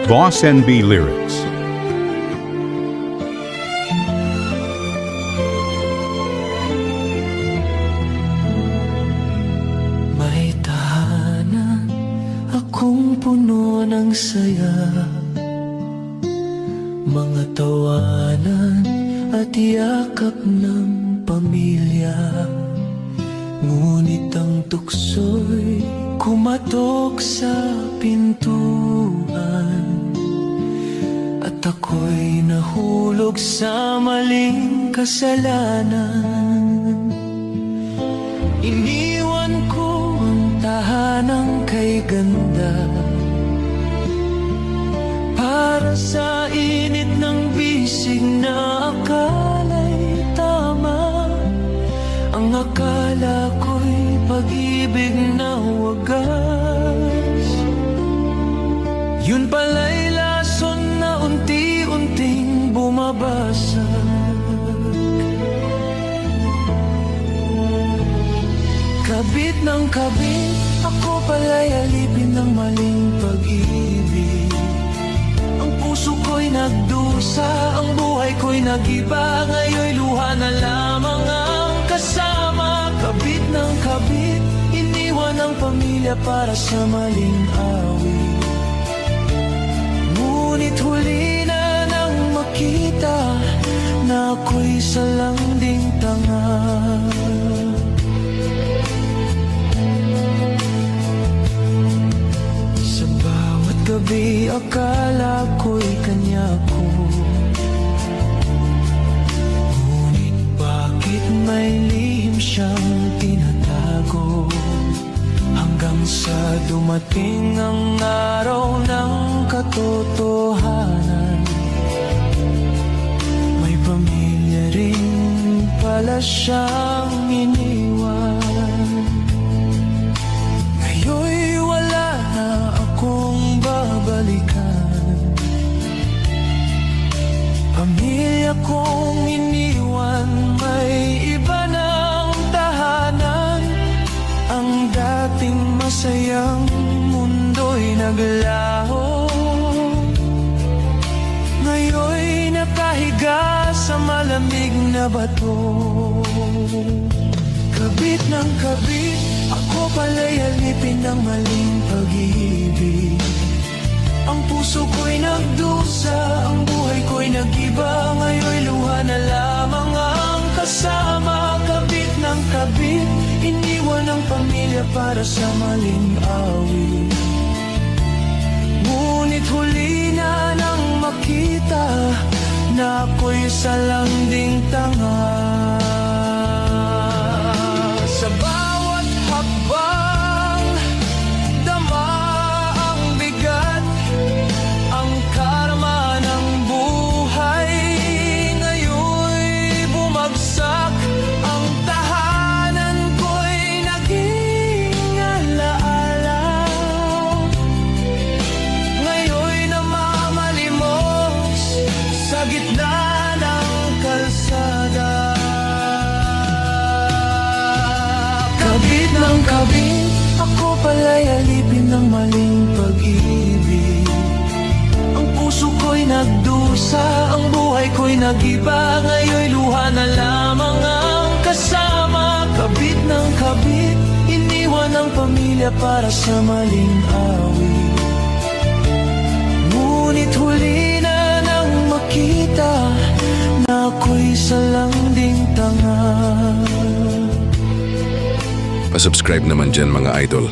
Boss NB Lyrics. May tahanan akong puno ng saya, mga tawanan at yakap ng pamilya. Ngunit ang tukso'y kumatok sa pintuan, at ako'y nahulog sa maling kasalanan. Iniwan ko ang tahanang kay ganda para sa init ng bisig na akala'y tama. Ang akala ko'y pag-ibig na wagas, yun pala'y lason na unti-unting bumabasag. Kabit ng kabit, ako pala'y alipin ng maling pag-ibig. Ang puso ko'y nagdusa, ang buhay ko'y nag-iba. Ngayon'y luha na lamang ang kasama. Kabit ng kabit, iniwan ang pamilya para sa maling awit. Ngunit huli na nang makita na ako'y salanding tanga. Sa bawat gabi akala ko'y kanya ko, ngunit bakit may lihim siyang tinatago? Hanggang sa dumating ang araw ng katotohanan, may pamilya rin pala siyang iniwan. Ngayon'y wala na akong babalikan, pamilya kong iniwan, may iba ng tahanan. Ang dating masayang mundo'y naglaho, ngayon'y nakahiga sa malamig na bato. Kabit ng kabit, ako pala'y alipin ng maling pag-ibig. Ang puso ko'y nagdusa, ang buhay ko'y nag-iba. Ngayon'y luha na lamang ang kasama. Kabit ng kabit, iniwan ang pamilya para sa maling awit. Ngunit huli na nang makita na ako'y salanding tanga. Sa bawat hakbang, dama ang bigat, ang karma ng buhay. Ngayon'y bumagsak, ang tahanan ko'y naging alaala. Ngayon'y namamalimos sa gitna ng kalsada. Kabit ng kabit, ako pala'y alipin ng maling pag-ibig. Ang puso ko'y nagdusa, ang buhay ko'y nag-iba. Ngayon'y luha na lamang ang kasama. Kabit ng kabit, iniwan ang pamilya para sa maling awit. Ngunit huli na nang makita na ako'y salanding tanga. Pa-subscribe naman dyan mga idol.